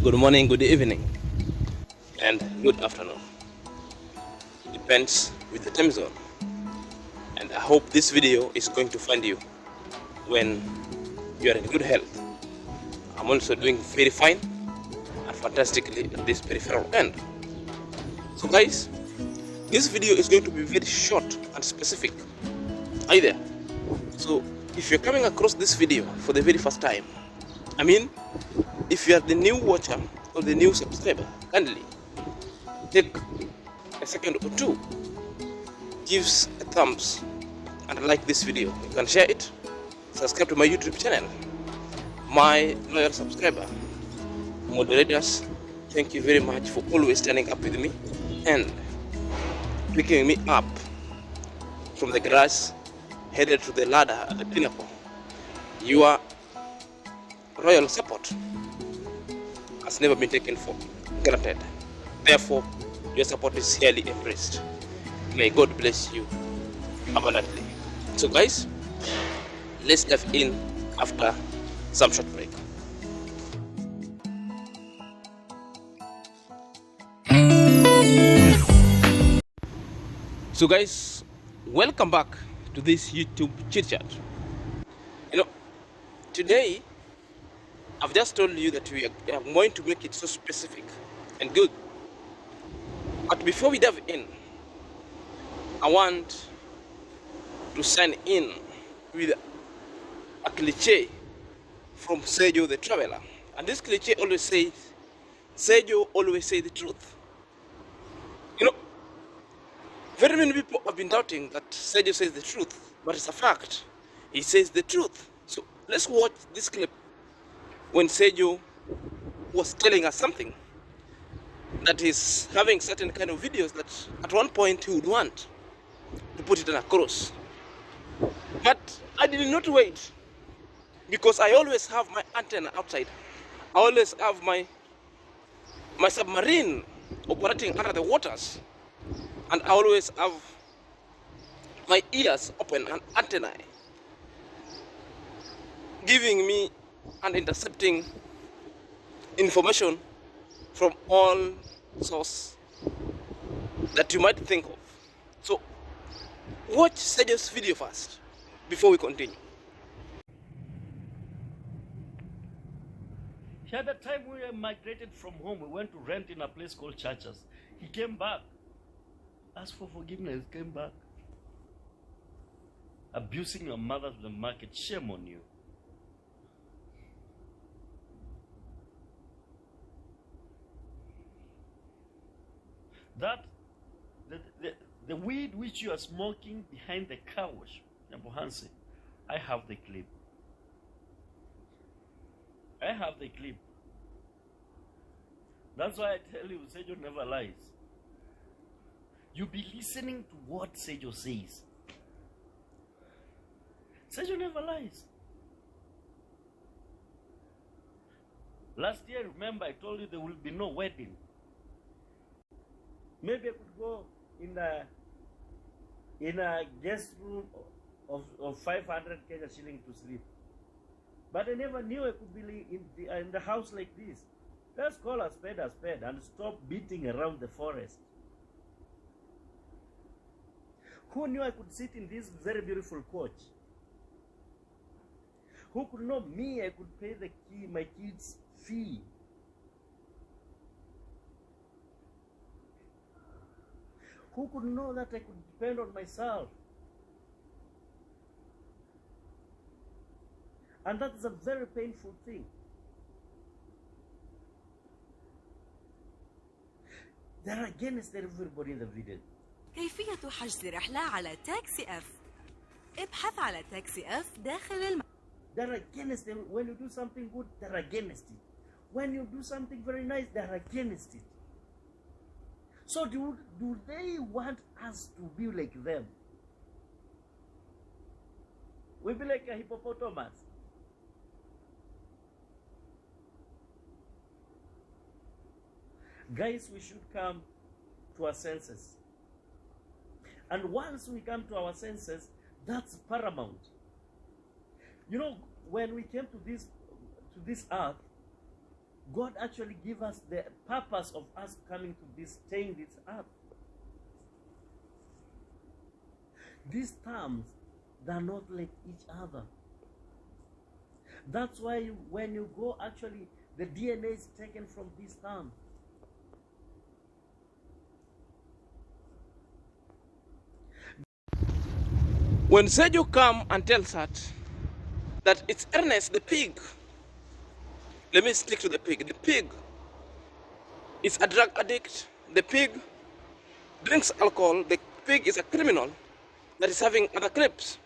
good morning, good evening, and good afternoon. Depends with the time zone. And I hope this video is going to find you when you are in good health. I'm also doing very fine and fantastically at this peripheral end. So guys, this video is going to be very short and specific. Are you there? So if you're coming across this video for the very first time, if you are the new watcher or the new subscriber, kindly take a second or two, gives a thumbs and like this video. You can share it, subscribe to my YouTube channel. My loyal subscriber, moderators, thank you very much for always standing up with me and picking me up from the grass, headed to the ladder at the pinnacle. Your royal support has never been taken for granted. Therefore, your support is highly embraced. May God bless you abundantly. So guys, let's dive in after some short break. So guys, welcome back to this YouTube chit chat. Today I've just told you that we are going to make it so specific and good. But before we dive in, I want to sign in with a cliche from Sergio the Traveler. And this cliche always says, Sergio always say the truth. Very many people have been doubting that Sergio says the truth, but it's a fact. He says the truth. So let's watch this clip when Sergio was telling us something that is having certain kind of videos that at one point he would want to put it across. But I did not wait, because I always have my antenna outside. I always have my submarine operating under the waters, and I always have my ears open and antennae giving me and intercepting information from all sources that you might think of. So watch Sergio's video first before we continue. At the time we migrated from home, we went to rent in a place called Churches. He came back, asked for forgiveness, came back. Abusing your mother to the market, shame on you. That, the weed which you are smoking behind the car wash, Hansi, I have the clip. I have the clip. That's why I tell you, Sergio never lies. You be listening to what Sergio says. Sergio never lies. Last year, remember, I told you there will be no wedding. Maybe I could go in a guest room of 500 Kenya shilling to sleep. But I never knew I could be in the house like this. Let's call a spade and stop beating around the forest. Who knew I could sit in this very beautiful couch? Who could know me? I could pay my kids' fee. Who could know that I could depend on myself? And that is a very painful thing. They're against everybody in the video. كيفية حجز رحلة على تاكسي اف. ابحث على تاكسي اف داخل They're against them. When you do something good, they're against it. When you do something very nice, they're against it. So do they want us to be like them? We be like a hippopotamus. Guys, we should come to our senses. And once we come to our senses, that's paramount. You know, when we came to this earth, God actually give us the purpose of us coming to this stain this earth. These terms, they're not like each other. That's why when you go, actually, the DNA is taken from these terms. When Sergio come and tells us that it's Ernest the pig, let me stick to the pig. The pig is a drug addict. The pig drinks alcohol. The pig is a criminal that is having other clips.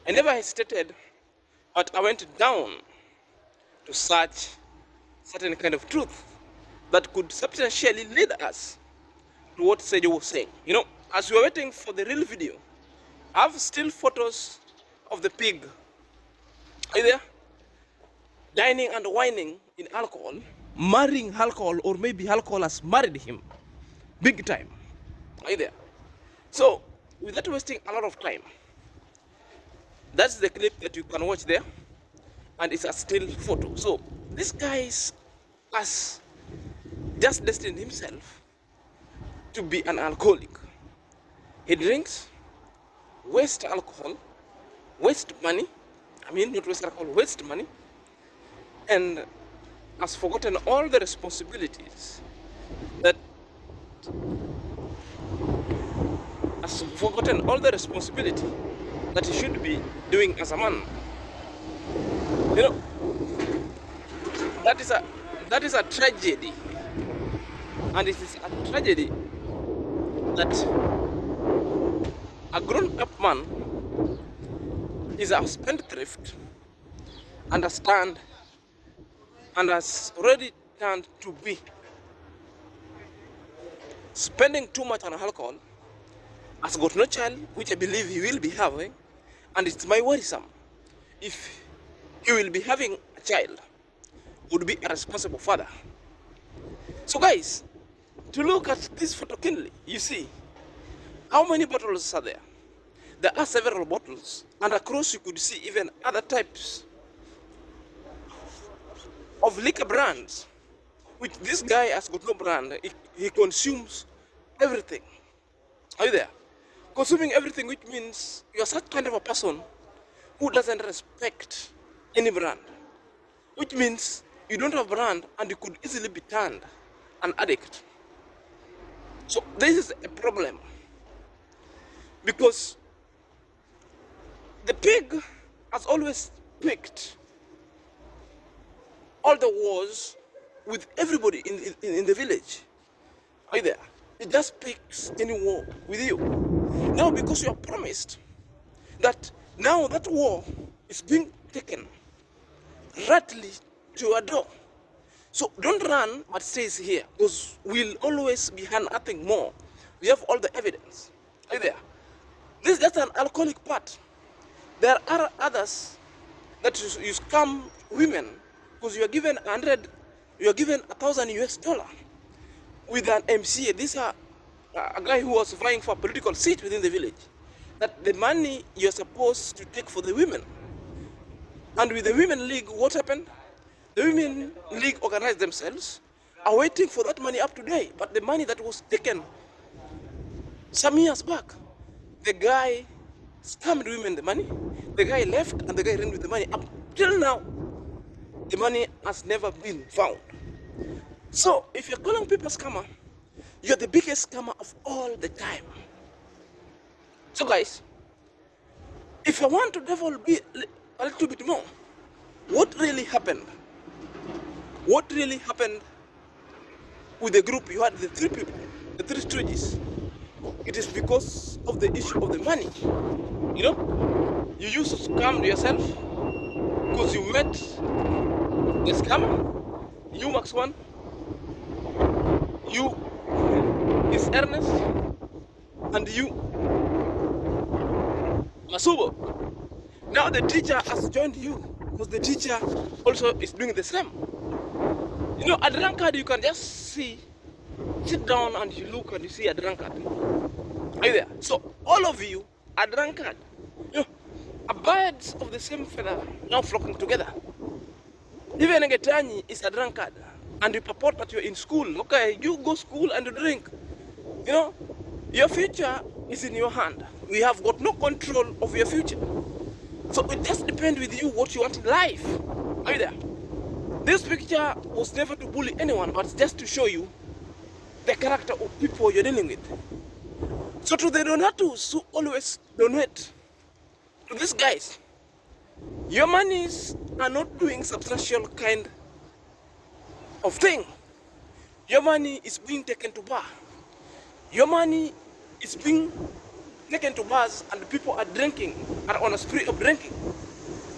I never hesitated, but I went down to search certain kind of truth that could substantially lead us to what Sergio was saying. You know, as we were waiting for the real video, I have still photos of the pig. Are you there? Dining and whining in alcohol, marrying alcohol, or maybe alcohol has married him. Big time. Are you there? So, without wasting a lot of time, that's the clip that you can watch there, and it's a still photo. So, this guy has just destined himself to be an alcoholic. He drinks, waste alcohol, waste money. I mean, not waste alcohol, waste money, and has forgotten all the responsibilities that he should be doing as a man. You know, that is a tragedy, and it is a tragedy that a grown-up man is a spendthrift and has already turned to be spending too much on alcohol, has got no child, which I believe he will be having, and it's my worrisome if he will be having a child, would be a responsible father. So guys, to look at this photo keenly, you see how many bottles are there. There are several bottles, and across you could see even other types of liquor brands, which this guy has got no brand. He consumes everything. Are you there? Consuming everything, which means you are such kind of a person who doesn't respect any brand, which means you don't have brand and you could easily be turned an addict. So this is a problem, because the pig has always picked all the wars with everybody in the village. Are you there? It just picks any war with you. Now, because you are promised that now that war is being taken rightly to your door. So don't run, but stays here, because we'll always be unearthing more. We have all the evidence. Are you there? This is just an alcoholic part. There are others that you scam women, because you are given 1,000 US dollar with an MCA. These are a guy who was vying for a political seat within the village. That the money you're supposed to take for the women. And with the Women League, what happened? The Women League organized themselves, are waiting for that money up to date. But the money that was taken some years back, the guy scammed women the money, the guy left, and the guy ran with the money. Up till now, the money has never been found. So, if you're calling people scammer, you're the biggest scammer of all the time. So guys, if you want to delve a little bit more, what really happened? What really happened with the group? You had the three people, the three stooges. It is because of the issue of the money. You know, you used to scam yourself because you met the scammer. You Max One, you is Ernest, and you Masubo. Now the teacher has joined you, because the teacher also is doing the same. You know, a drunkard, you can just sit down and you look and you see a drunkard. Are you there? So all of you are drunkard. You know, birds of the same feather now flocking together. Even a Getanyi is a drunkard, and you purport that you're in school. Okay, you go school and you drink. You know, your future is in your hand. We have got no control of your future. So it just depends with you what you want in life. Are you there? This picture was never to bully anyone, but just to show you the character of people you're dealing with. So to the donators who always donate to these guys, your monies are not doing substantial kind of thing. Your money is being taken to bar. Your money is being taken to bars and people are drinking, are on a spree of drinking.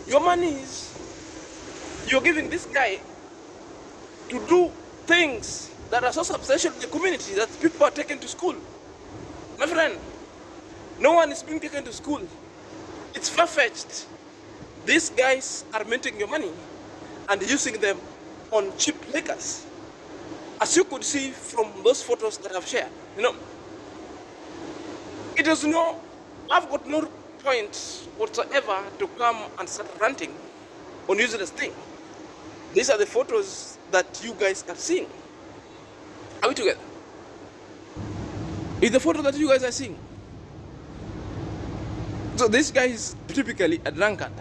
Your money is, you're giving this guy to do things that are so substantial in the community that people are taken to school. My friend, no one is being taken to school. It's far-fetched. These guys are minting your money and using them on cheap liquors. As you could see from those photos that I've shared, you know, it is no, I've got no point whatsoever to come and start ranting on useless thing. These are the photos that you guys are seeing. Are we together? It's the photo that you guys are seeing. So this guy is typically a drunkard.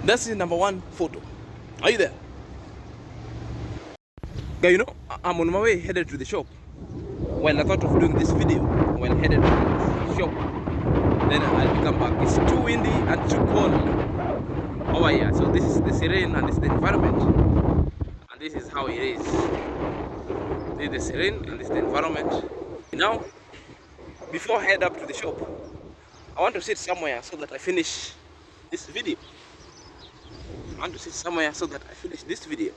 That's the number one photo. Are you there? Guy, you know, I'm on my way headed to the shop. Well, I thought of doing this video while headed to the shop. Then I'll come back. It's too windy and too cold over here. So this is the serene and this is the environment. And this is how it is. This is the serene and this is the environment. Now, before I head up to the shop, I want to sit somewhere so that I finish this video. I want to sit somewhere so that I finish this video.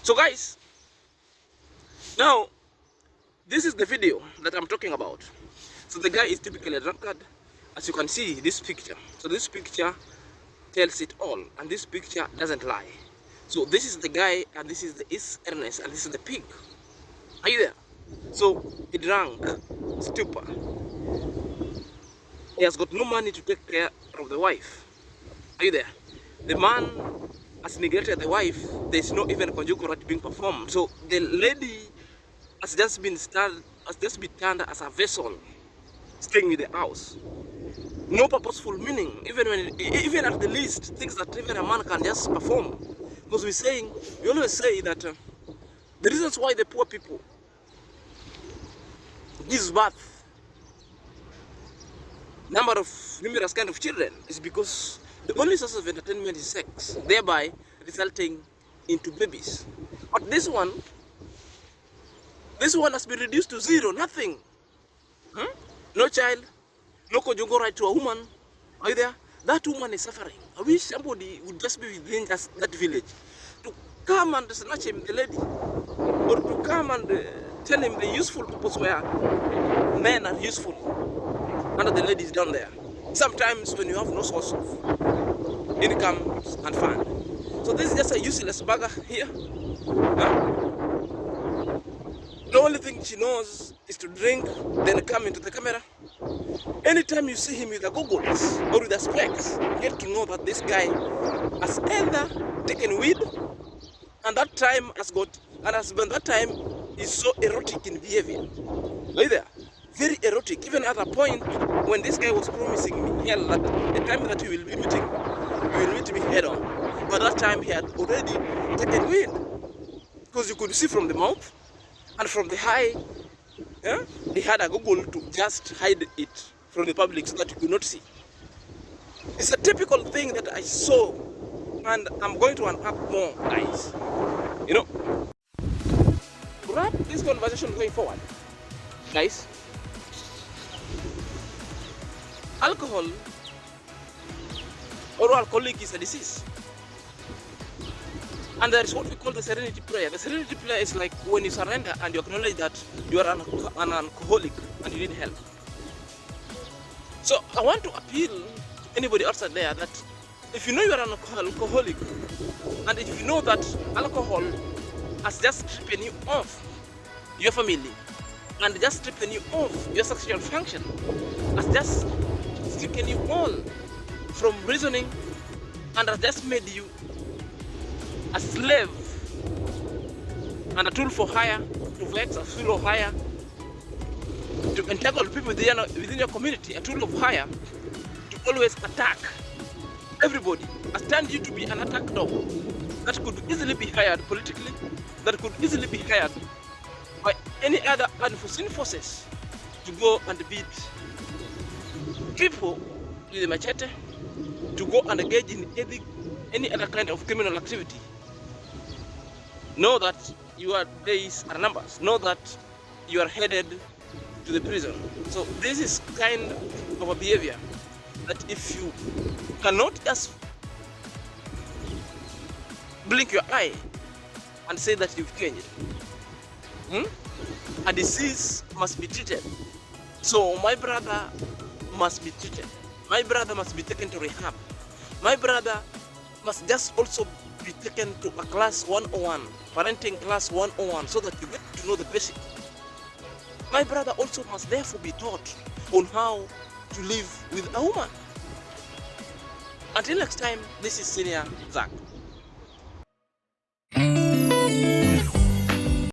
So guys, now this is the video that I'm talking about. So the guy is typically a drunkard, as you can see this picture. So this picture tells it all, and this picture doesn't lie. So this is the guy, and this is the Ernest, and this is the pig. Are you there? So he drank, stupor. He has got no money to take care of the wife. Are you there? The man has neglected the wife. There is no even conjugal right being performed. So the lady has just been turned as a vessel staying in the house. No purposeful meaning, even at the least, things that even a man can just perform. Because we always say that the reasons why the poor people gives birth numerous kind of children is because the only source of entertainment is sex, thereby resulting into babies. But this one has been reduced to zero, nothing. No child, no conjugal right to a woman. Are you there? That woman is suffering. I wish somebody would just be within just that village to come and snatch him, the lady, or to come and tell him the useful purpose where men are useful and the ladies down there. Sometimes when you have no source of income and fund. So this is just a useless bugger here. The only thing she knows is to drink, then come into the camera. Anytime you see him with the goggles or with the specs, get to know that this guy has either taken weed, and that time that time is so erotic in behavior. Right there, very erotic. Even at a point when this guy was promising me hell that the time that we will be meeting, we will meet me head on. But that time he had already taken weed, because you could see from the mouth and from the eye. He had a goggle to just hide it from the public so that you could not see. It's a typical thing that I saw, and I'm going to unpack more, guys. You know, to wrap this conversation going forward, guys, alcohol or alcoholic is a disease. And there is what we call the serenity prayer. The serenity prayer is like when you surrender and you acknowledge that you are an alcoholic and you need help. So I want to appeal to anybody outside there that if you know you are an alcoholic, and if you know that alcohol has just stripped you off your family, and just stripped you off your sexual function, has just stricken you all from reasoning, and has just made you a slave and a tool for hire, to vex, a tool of hire, to entangle people within your community, a tool of hire, to always attack everybody. I stand you to be an attack dog that could easily be hired politically, that could easily be hired by any other unforeseen forces to go and beat people with a machete, to go and engage in any other kind of criminal activity. Know that your days are numbers. Know that you are headed to the prison. So this is kind of a behavior that if you cannot just blink your eye and say that you've changed, a disease must be treated. So my brother must be treated. My brother must be taken to rehab. My brother must just also be taken to a class 101, parenting class 101, so that you get to know the basics. My brother also must therefore be taught on how to live with a woman. Until next time, this is Senior Zack.